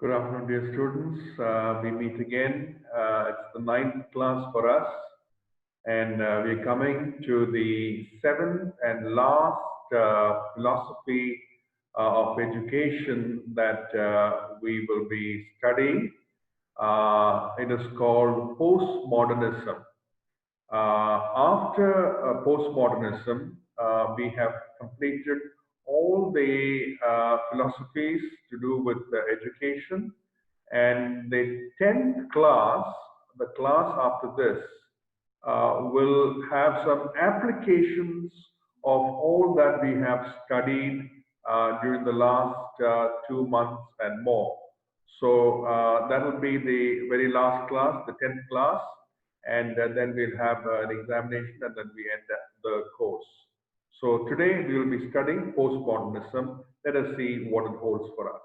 Good afternoon, dear students. We meet again. It's the ninth class for us, and we're coming to the seventh and last philosophy of education that we will be studying. It is called postmodernism. After postmodernism, we have completed all the philosophies to do with education, and the 10th class, the class after this, will have some applications of all that we have studied during the last 2 months and more. So that will be the very last class, the 10th class, and then we'll have an examination and then we end the course. So today we will be studying postmodernism. Let us see what it holds for us.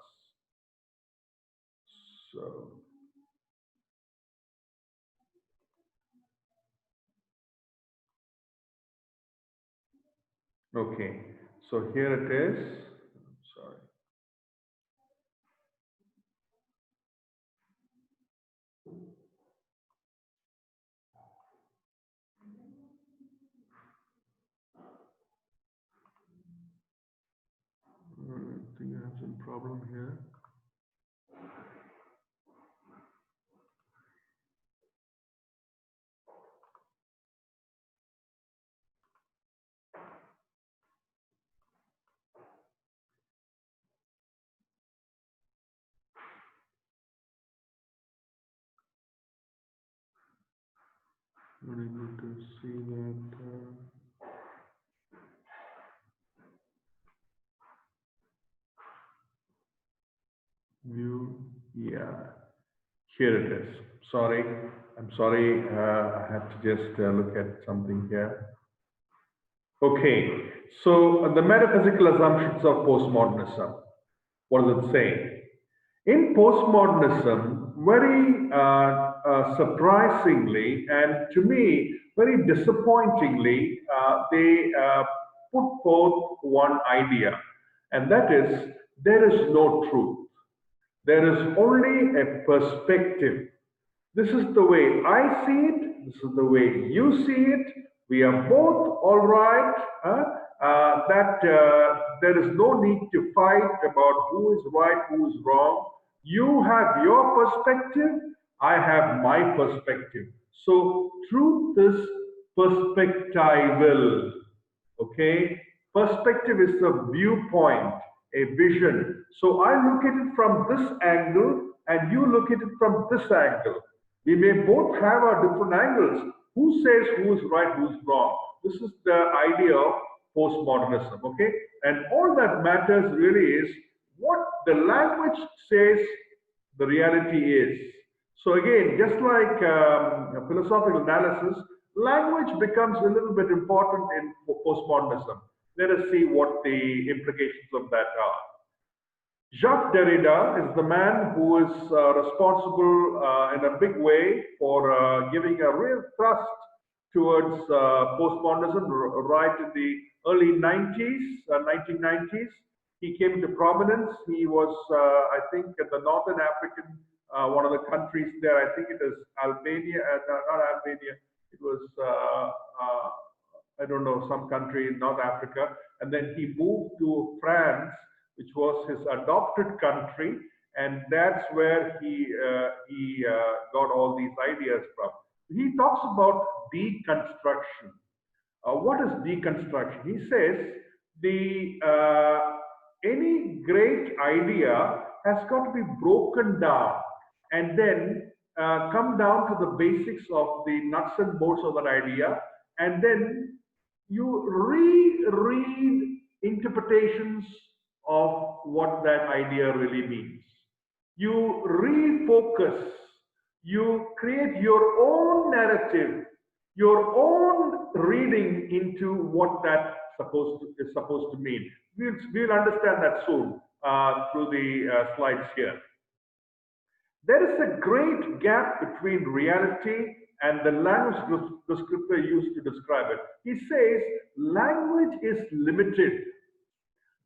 So, okay, so here it is. Sorry. I think I have some problem here. Unable to see that. View. Yeah, here it is. Sorry, I'm sorry. I have to just look at something here. Okay, so the metaphysical assumptions of postmodernism. What does it say? In postmodernism, very surprisingly and to me very disappointingly, they put forth one idea, and that is there is no truth. There is only a perspective. This is the way I see it. This is the way you see it. We are both all right. That there is no need to fight about who is right, who is wrong. You have your perspective. I have my perspective. So truth is perspectival. Okay, perspective is a viewpoint, a vision. So I look at it from this angle and you look at it from this angle. We may both have our different angles. Who says who is right, who's wrong? This is the idea of postmodernism. Okay, and all that matters really is what the language says the reality is. So again, just like philosophical analysis, language becomes a little bit important in postmodernism. Let us see what the implications of that are. Jacques Derrida is the man who is responsible in a big way for giving a real thrust towards postmodernism right in the early 90s, 1990s. He came to prominence. He was, I think, in the Northern African, one of the countries there. I think it is Albania, not Albania. It was, I don't know, some country in North Africa. And then he moved to France, which was his adopted country, and that's where he got all these ideas from. He talks about deconstruction. What is deconstruction? He says the any great idea has got to be broken down and then come down to the basics of the nuts and bolts of that idea, and then you reread interpretations of what that idea really means. You refocus, you create your own narrative, your own reading into what that is supposed to mean. We'll understand that soon through the slides here. There is a great gap between reality and the language the scripture used to describe it. He says language is limited.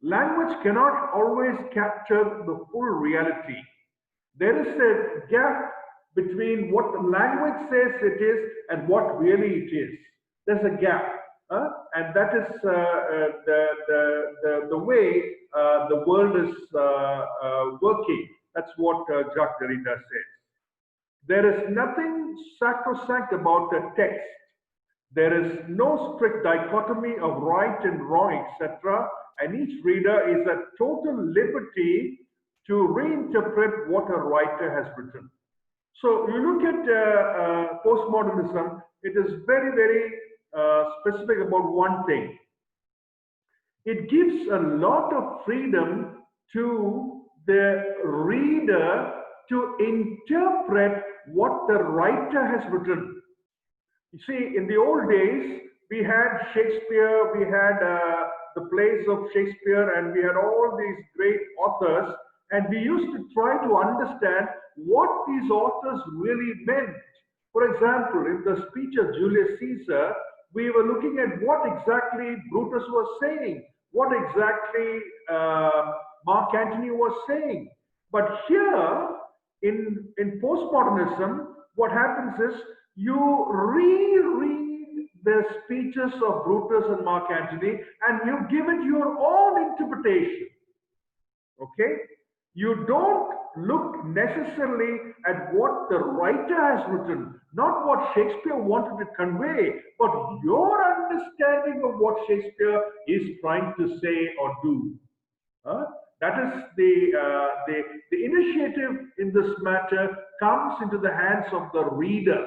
Language cannot always capture the full reality. There is a gap between what the language says it is and what really it is. There's a gap, and that is the way the world is working. That's what Jacques Derrida says. There is nothing sacrosanct about the text. There is no strict dichotomy of right and wrong, etc. And each reader is at total liberty to reinterpret what a writer has written. So you look at postmodernism, it is very, very specific about one thing. It gives a lot of freedom to the reader to interpret what the writer has written. You see, in the old days, we had Shakespeare, we had the plays of Shakespeare, and we had all these great authors, and we used to try to understand what these authors really meant. For example, in the speech of Julius Caesar, we were looking at what exactly Brutus was saying, what exactly Mark Antony was saying. But here, in postmodernism, what happens is you reread the speeches of Brutus and Mark Antony and you give it your own interpretation. Okay? You don't look necessarily at what the writer has written, not what Shakespeare wanted to convey, but your understanding of what Shakespeare is trying to say or do. That is the initiative in this matter comes into the hands of the reader.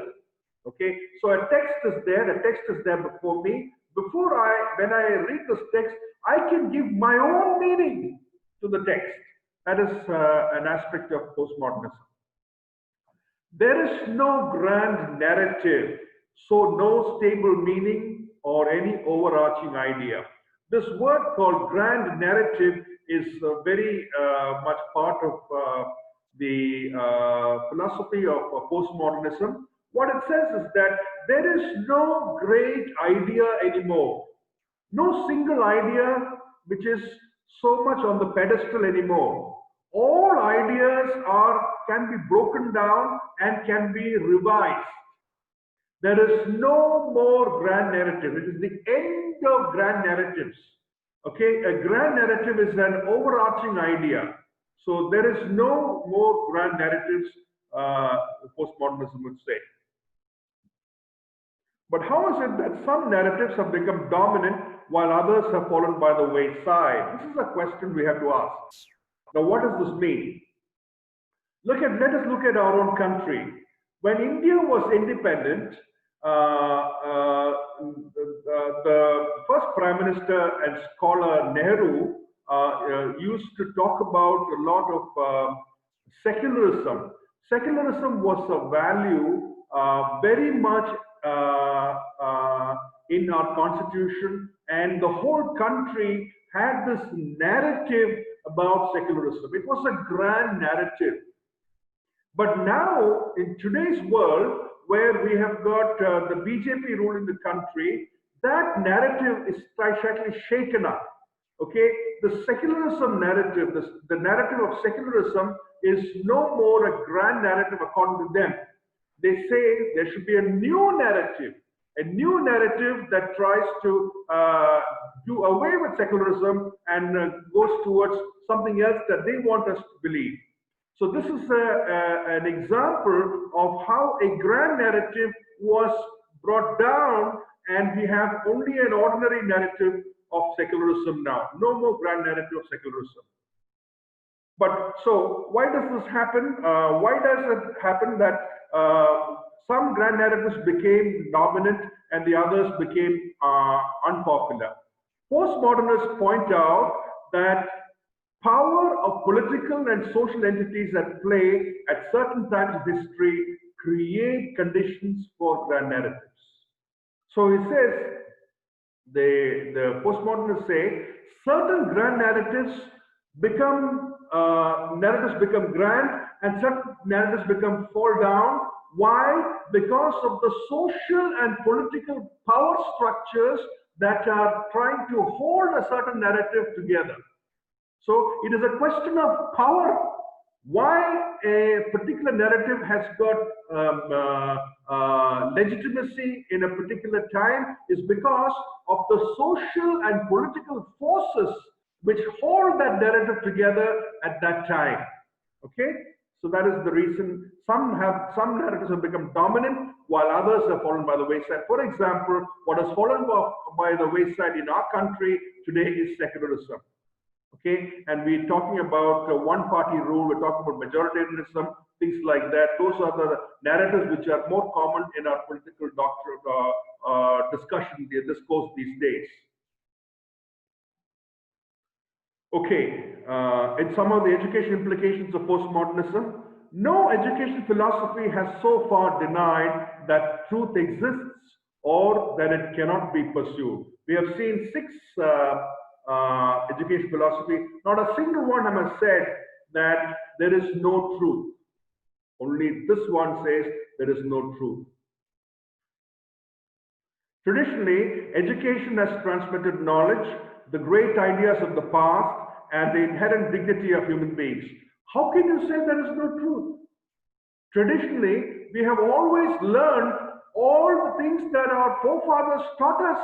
Okay, so a text is there before me. When I read this text, I can give my own meaning to the text. That is an aspect of postmodernism. There is no grand narrative, so no stable meaning or any overarching idea. This word called grand narrative is very much part of the philosophy of postmodernism. What it says is that there is no great idea anymore. No single idea which is so much on the pedestal anymore. All ideas can be broken down and can be revised. There is no more grand narrative. It is the end of grand narratives. Okay, a grand narrative is an overarching idea. So there is no more grand narratives, postmodernism would say. But how is it that some narratives have become dominant while others have fallen by the wayside? This is a question we have to ask. Now, what does this mean? Let us look at our own country. When India was independent, the first Prime Minister and scholar Nehru used to talk about a lot of secularism. Secularism was a value very much in our constitution, and the whole country had this narrative about secularism. It was a grand narrative. But now, in today's world, where we have got the BJP ruling the country, that narrative is slightly shaken up. Okay, the secularism narrative, the narrative of secularism is no more a grand narrative according to them. They say there should be a new narrative that tries to do away with secularism and goes towards something else that they want us to believe. So this is an example of how a grand narrative was brought down, and we have only an ordinary narrative of secularism now. No more grand narrative of secularism. But so why does this happen? Why does it happen that some grand narratives became dominant and the others became unpopular? Postmodernists point out that power of political and social entities at play at certain times of history create conditions for grand narratives. So he says, the postmodernists say, certain grand narratives become grand and certain narratives fall down. Why? Because of the social and political power structures that are trying to hold a certain narrative together. So it is a question of power. Why a particular narrative has got legitimacy in a particular time is because of the social and political forces which hold that narrative together at that time. Okay, so that is the reason some narratives have become dominant while others have fallen by the wayside. For example, what has fallen by the wayside in our country today is secularism. Okay, and we're talking about one party rule, we're talking about majoritarianism, things like that. Those are the narratives which are more common in our political discussion, discourse these days. Okay, in some of the education implications of postmodernism, no education philosophy has so far denied that truth exists or that it cannot be pursued. We have seen six education philosophy, not a single one has said that there is no truth. Only this one says there is no truth. Traditionally, education has transmitted knowledge, the great ideas of the past, and the inherent dignity of human beings. How can you say there is no truth? Traditionally, we have always learned all the things that our forefathers taught us.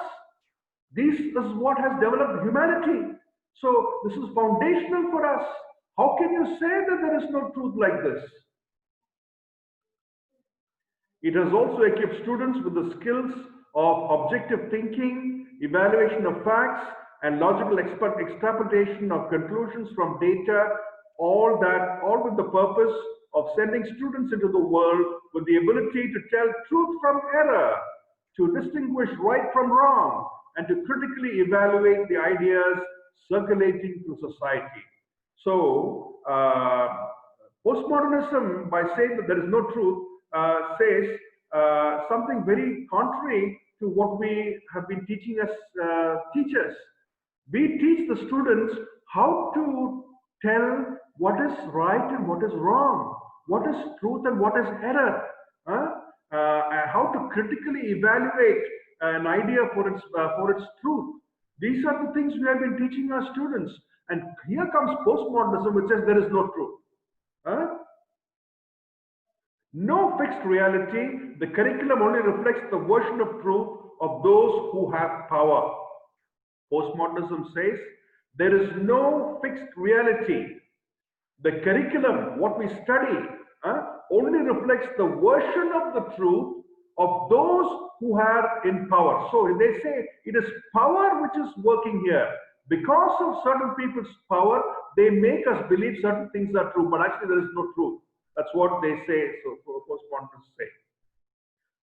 This is what has developed humanity. So this is foundational for us. How can you say that there is no truth like this? It has also equipped students with the skills of objective thinking, evaluation of facts, and logical extrapolation of conclusions from data, all with the purpose of sending students into the world with the ability to tell truth from error, to distinguish right from wrong, and to critically evaluate the ideas circulating through society. So, postmodernism, by saying that there is no truth, says something very contrary to what we have been teaching as teachers. We teach the students how to tell what is right and what is wrong, what is truth and what is error, and how to critically evaluate an idea for its truth. These are the things we have been teaching our students. And here comes postmodernism, which says there is no truth. No fixed reality. The curriculum only reflects the version of truth of those who have power. Postmodernism says there is no fixed reality. The curriculum, what we study, only reflects the version of the truth of those who are in power. So they say it is power which is working here. Because of certain people's power, they make us believe certain things are true, but actually there is no truth. That's what they say, so postmodernists say.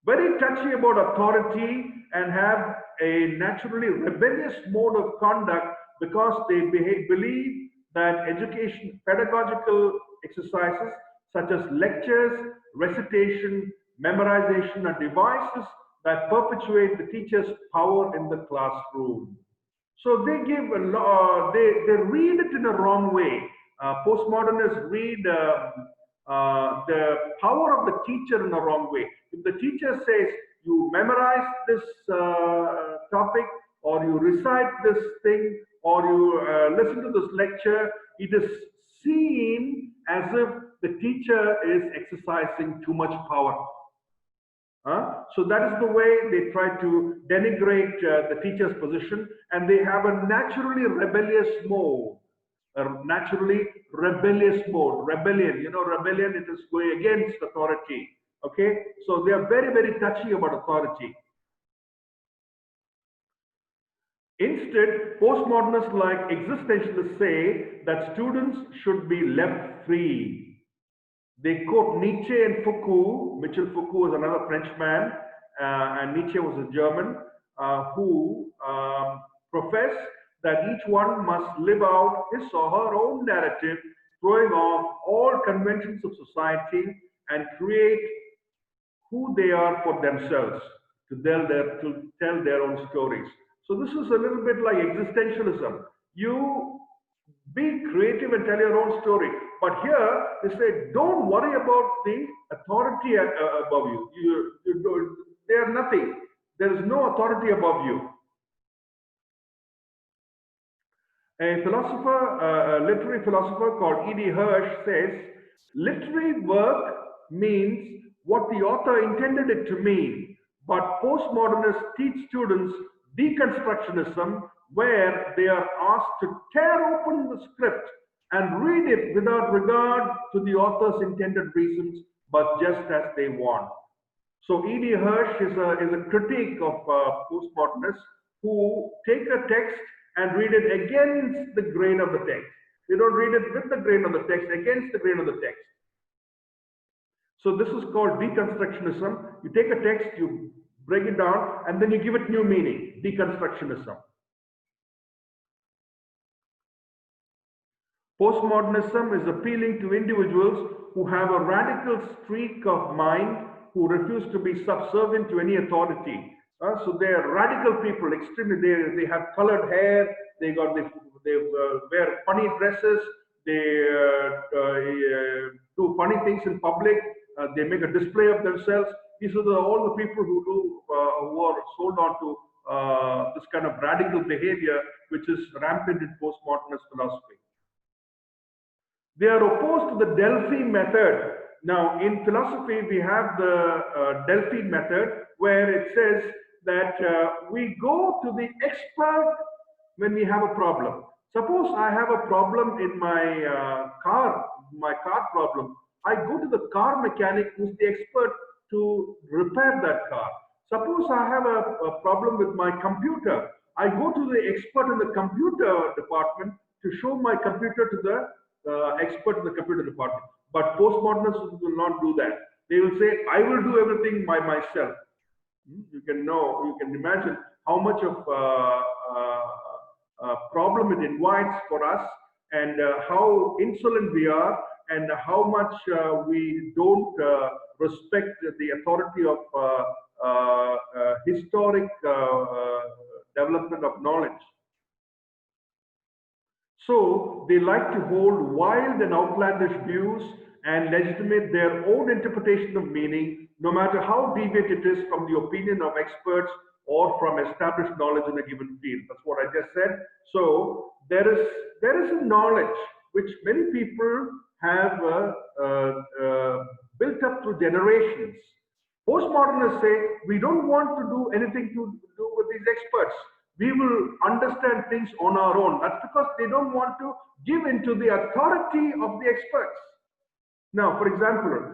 Very touchy about authority and have a naturally rebellious mode of conduct because they believe that education, pedagogical exercises such as lectures, recitation, memorization are devices that perpetuate the teacher's power in the classroom. So they give a they read it in a wrong way. Postmodernists read the power of the teacher in a wrong way. If the teacher says you memorize this topic, or you recite this thing, or you listen to this lecture, it is seen as if the teacher is exercising too much power. So that is the way they try to denigrate the teacher's position, and they have a naturally rebellious mode. Rebellion, you know, rebellion, it is going against authority. Okay, so they are very, very touchy about authority. Instead, postmodernists like existentialists say that students should be left free. They quote Nietzsche and Foucault. Michel Foucault was another Frenchman, and Nietzsche was a German, who profess that each one must live out his or her own narrative, throwing off all conventions of society and create who they are for themselves, to tell their own stories. So this is a little bit like existentialism. You be creative and tell your own story. But here they say, don't worry about the authority above you. They are nothing. There is no authority above you. A philosopher, a literary philosopher called E.D. Hirsch says, Literary work means what the author intended it to mean, but postmodernists teach students deconstructionism, where they are asked to tear open the script and read it without regard to the author's intended reasons, but just as they want. So E.D. Hirsch is a critique of postmodernists who take a text and read it against the grain of the text. They don't read it with the grain of the text, against the grain of the text. So this is called deconstructionism. You take a text, you break it down, and then you give it new meaning, deconstructionism. Postmodernism is appealing to individuals who have a radical streak of mind, who refuse to be subservient to any authority. So they are radical people, extremely. They have colored hair. They wear funny dresses. They do funny things in public. They make a display of themselves. These are all the people who are sold on to this kind of radical behavior, which is rampant in postmodernist philosophy. They are opposed to the Delphi method. Now, in philosophy, we have the Delphi method, where it says that we go to the expert when we have a problem. Suppose I have a problem in my car problem. I go to the car mechanic, who's the expert to repair that car. Suppose I have a problem with my computer. I go to the expert in the computer department to show my computer to the expert in the computer department. But postmodernists will not do that. They will say, I will do everything by myself. You can imagine how much of problem it invites for us, and how insolent we are, and how much we don't respect the authority of historic development of knowledge. So they like to hold wild and outlandish views and legitimate their own interpretation of meaning, no matter how deviant it is from the opinion of experts or from established knowledge in a given field. That's what I just said. So there is a knowledge which many people have built up through generations. Postmodernists say, we don't want to do anything to do with these experts. We will understand things on our own. That's because they don't want to give into the authority of the experts. Now, for example,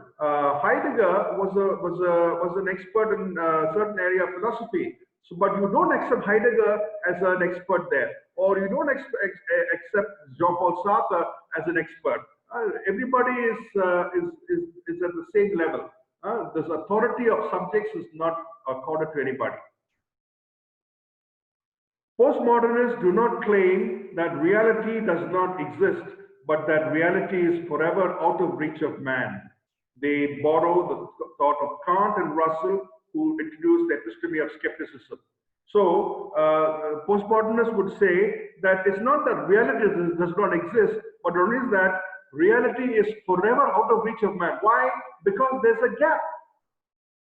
Heidegger was an expert in a certain area of philosophy. So, but you don't accept Heidegger as an expert there, or you don't accept Jean-Paul Sartre as an expert. Everybody is at the same level. This authority of subjects is not accorded to anybody. Postmodernists do not claim that reality does not exist, but that reality is forever out of reach of man. They borrow the thought of Kant and Russell, who introduced the episteme of skepticism. So, postmodernists would say that it's not that reality does not exist, but only is that reality is forever out of reach of man. Why? Because there's a gap.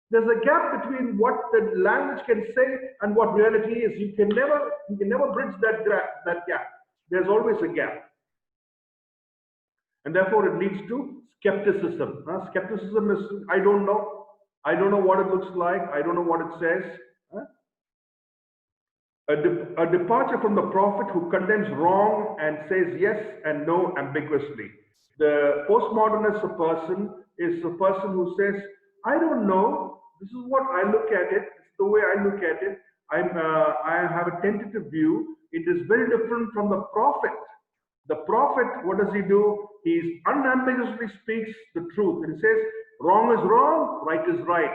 There's a gap between what the language can say and what reality is. You can never bridge that gap. There's always a gap. And therefore it leads to skepticism. Skepticism is, I don't know what it looks like, I don't know what it says. A departure from the prophet who condemns wrong and says yes and no ambiguously. The postmodernist is a person who says, I don't know, this is what I look at it, it's the way I look at it, I have a tentative view. It is very different from the prophet. The prophet, what does he do? He unambiguously speaks the truth. And he says, wrong is wrong, right is right.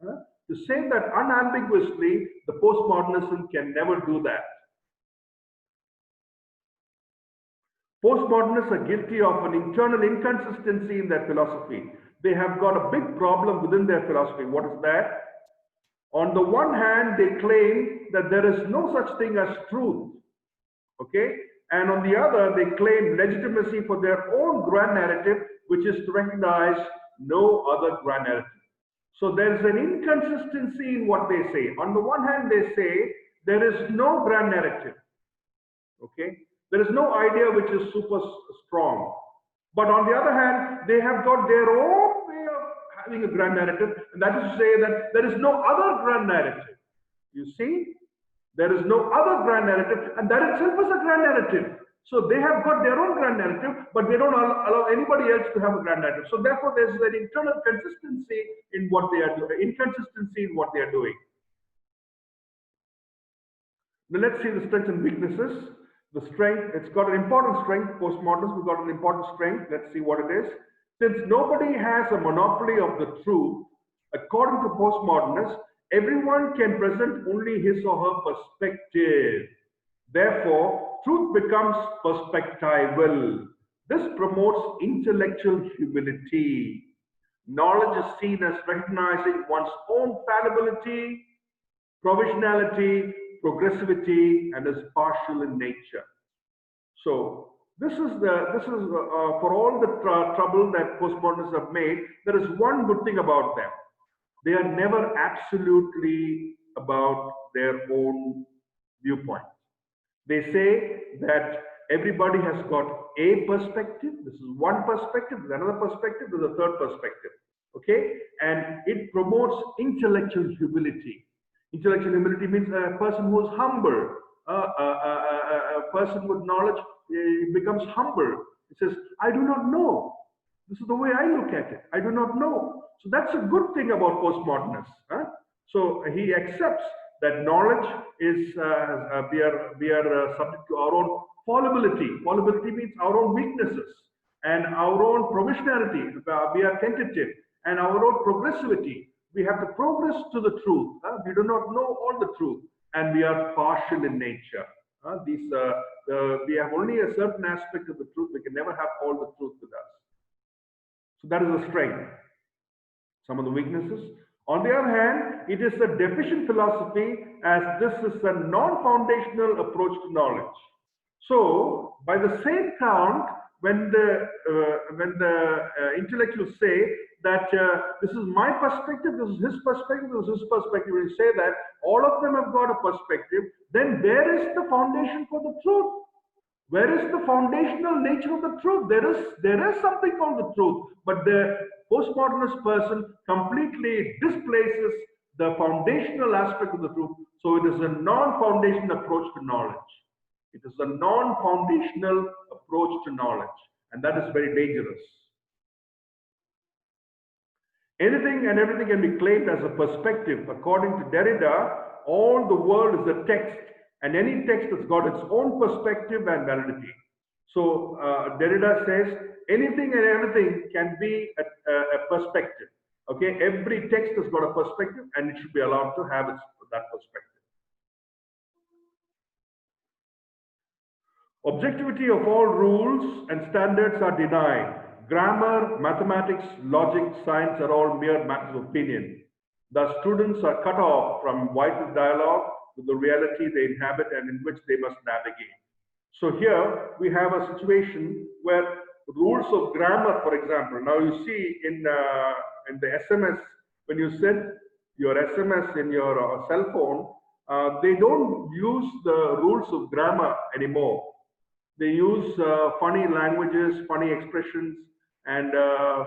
To say that unambiguously, the postmodernism can never do that. Postmodernists are guilty of an internal inconsistency in their philosophy. They have got a big problem within their philosophy. What is that? On the one hand, they claim that there is no such thing as truth. Okay? And on the other, they claim legitimacy for their own grand narrative, which is to recognize no other grand narrative. So there's an inconsistency in what they say. On the one hand, they say there is no grand narrative. Okay? There is no idea which is super strong. But on the other hand, they have got their own way of having a grand narrative, and that is to say that there is no other grand narrative. You see, there is no other grand narrative, and that itself is a grand narrative. So they have got their own grand narrative, but they don't allow anybody else to have a grand narrative. So therefore, there's an internal consistency in what they are doing, inconsistency in what they are doing. Now let's see the strengths and weaknesses. The strength, it's got an important strength. Postmodernism, we've got an important strength. Let's see what it is. Since nobody has a monopoly of the truth, according to postmodernists, everyone can present only his or her perspective. Therefore, truth becomes perspectival. This promotes intellectual humility. Knowledge is seen as recognizing one's own fallibility, provisionality, progressivity, and is partial in nature. So this is for all the trouble that postmodernists have made, there is one good thing about them. They are never absolutely about their own viewpoint. They say that everybody has got a perspective. This is one perspective, there's another perspective, there's a third perspective. Okay? And it promotes intellectual humility. Intellectual humility means a person who is humble. A person with knowledge becomes humble. It says, I do not know. This is the way I look at it. I do not know. So that's a good thing about postmodernists. Huh? So he accepts that knowledge is, we are subject to our own fallibility. Fallibility means our own weaknesses and our own provisionality. We are tentative, and our own progressivity. We have to progress to the truth. We do not know all the truth, and we are partial in nature. We have only a certain aspect of the truth. We can never have all the truth with us. So that is a strength. Some of the weaknesses. On the other hand, it is a deficient philosophy, as this is a non-foundational approach to knowledge. So, by the same count, when the intellectuals say that this is my perspective, this is his perspective, this is his perspective, when you say that all of them have got a perspective, then there is the foundation for the truth. Where is the foundational nature of the truth? There is something called the truth, but the postmodernist person completely displaces the foundational aspect of the truth. So it is a non-foundational approach to knowledge. It is a non-foundational approach to knowledge, and that is very dangerous. Anything and everything can be claimed as a perspective. According to Derrida, all the world is a text, and any text has got its own perspective and validity. So Derrida says anything and everything can be a perspective. Okay, every text has got a perspective, and it should be allowed to have that perspective. Objectivity of all rules and standards are denied. Grammar, mathematics, logic, science are all mere matters of opinion. Thus, students are cut off from vital dialogue with the reality they inhabit and in which they must navigate. So here we have a situation where rules of grammar, for example, now you see in the SMS, when you send your SMS in your cell phone, they don't use the rules of grammar anymore. They use funny languages, funny expressions, and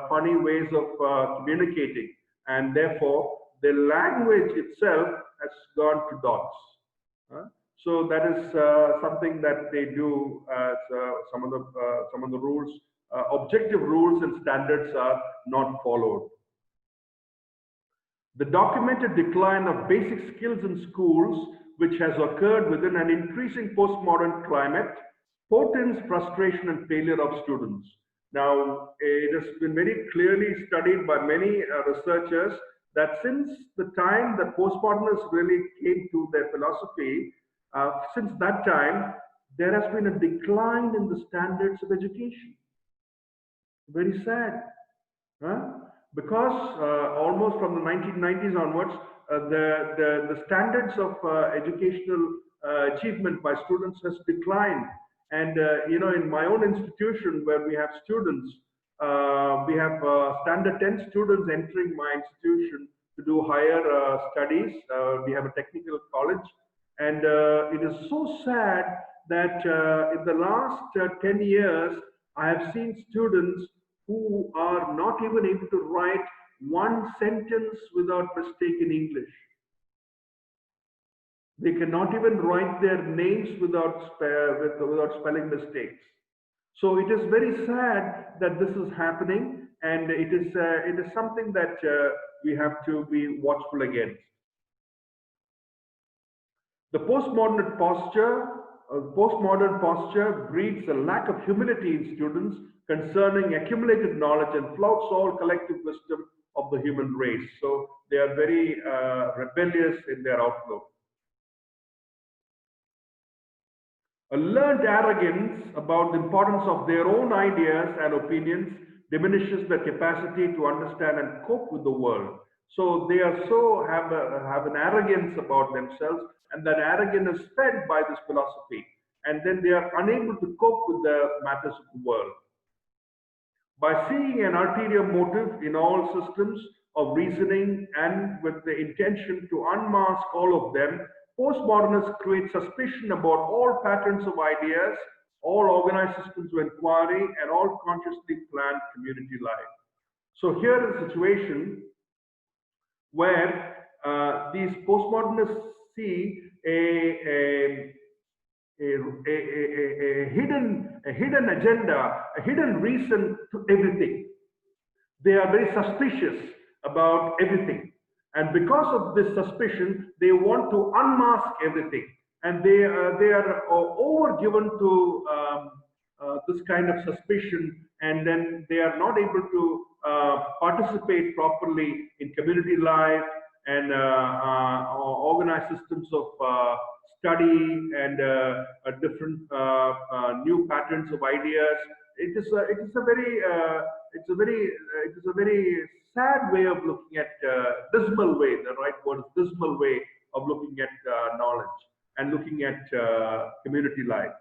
funny ways of communicating, and therefore the language itself has gone to dots. So that is something that they do. Some of the rules, objective rules and standards are not followed. The documented decline of basic skills in schools, which has occurred within an increasing postmodern climate, portends frustration and failure of students. Now, it has been very clearly studied by many researchers that since the time that postmodernists really came to their philosophy, since that time, there has been a decline in the standards of education. Very sad. Because almost from the 1990s onwards, the standards of educational achievement by students has declined. And in my own institution where we have students, we have standard 10 students entering my institution to do higher studies. We have a technical college, and it is so sad that in the last 10 years, I have seen students who are not even able to write one sentence without mistake in English. They cannot even write their names without spelling mistakes. So it is very sad that this is happening, and it is something that we have to be watchful against. The postmodern posture breeds a lack of humility in students concerning accumulated knowledge and flouts all collective wisdom of the human race. So they are very rebellious in their outlook. A learned arrogance about the importance of their own ideas and opinions diminishes their capacity to understand and cope with the world. So they are have an arrogance about themselves, and that arrogance is fed by this philosophy, and then they are unable to cope with the matters of the world. By seeing an ulterior motive in all systems of reasoning and with the intention to unmask all of them, postmodernists create suspicion about all patterns of ideas, all organized systems of inquiry, and all consciously planned community life. So here is a situation where these postmodernists see a hidden agenda, a hidden reason to everything. They are very suspicious about everything. And because of this suspicion, they want to unmask everything. And they are over given to this kind of suspicion, and then they are not able to participate properly in community life and organized systems of study and different new patterns of ideas. It is a very sad way of looking at dismal way. The right word is dismal way of looking at knowledge and looking at community life.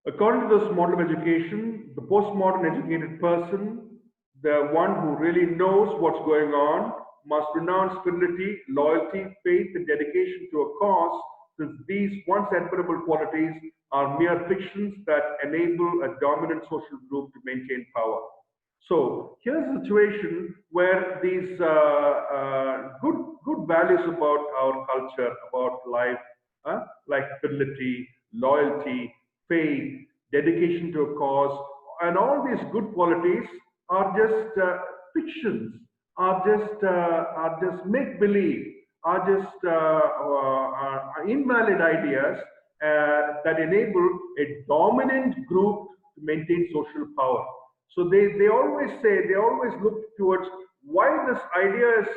According to this model of education, the postmodern educated person, the one who really knows what's going on, must renounce fidelity, loyalty, faith, and dedication to a cause, since these once admirable qualities are mere fictions that enable a dominant social group to maintain power. So here's a situation where these good values about our culture, about life, like fidelity, loyalty, faith, dedication to a cause, and all these good qualities are just fictions, are just make believe, are just invalid ideas that enable a dominant group to maintain social power. So they always say, they always look towards why this idea is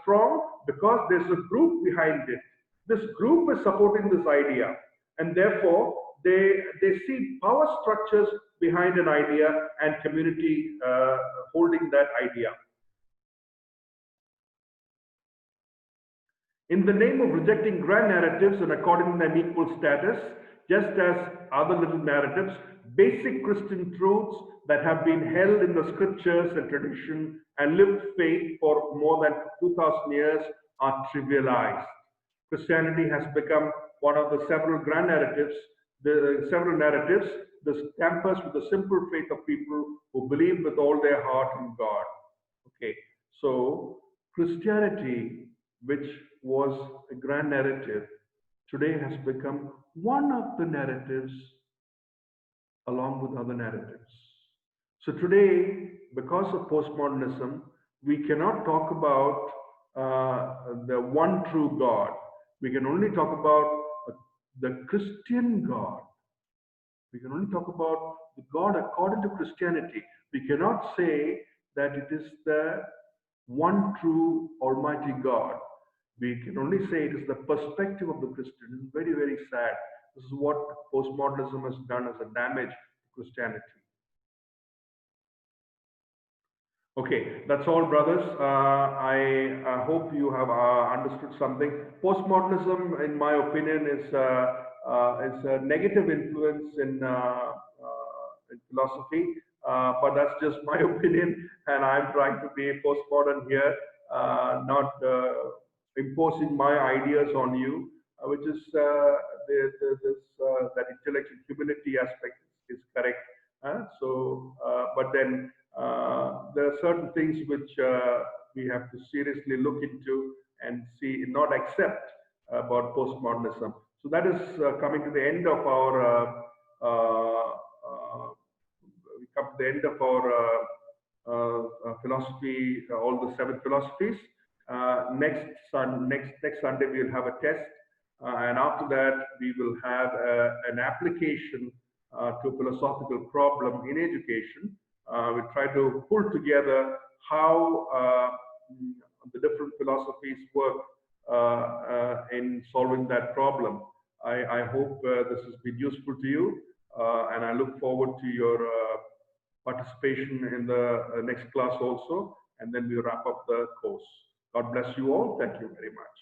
strong, because there's a group behind it. This group is supporting this idea, and therefore they see power structures behind an idea and community holding that idea. In the name of rejecting grand narratives and according them equal status, just as other little narratives, basic Christian truths that have been held in the scriptures and tradition and lived faith for more than 2000 years are trivialized. Christianity has become one of the several grand narratives, this tampers with the simple faith of people who believe with all their heart in God. Okay, so Christianity, which was a grand narrative, today has become one of the narratives along with other narratives. So today, because of postmodernism, we cannot talk about the one true God. We can only talk about the Christian God. We can only talk about the God according to Christianity. We cannot say that it is the one true Almighty God. We can only say it is the perspective of the Christian. It's very, very sad. This is what postmodernism has done as a damage to Christianity. Okay, that's all, brothers. I hope you have understood something. Postmodernism, in my opinion, is a negative influence in philosophy, but that's just my opinion, and I'm trying to be postmodern here, not imposing my ideas on you, which is that intellectual humility aspect is correct. But then there are certain things which we have to seriously look into and see, not accept about postmodernism. So that is coming to the end of our we come to the end of our philosophy, all the 7 philosophies. Next Sunday we will have a test, and after that we will have an application to a philosophical problem in education. We try to pull together how the different philosophies work in solving that problem. I hope this has been useful to you, and I look forward to your participation in the next class also, and then we wrap up the course. God bless you all. Thank you very much.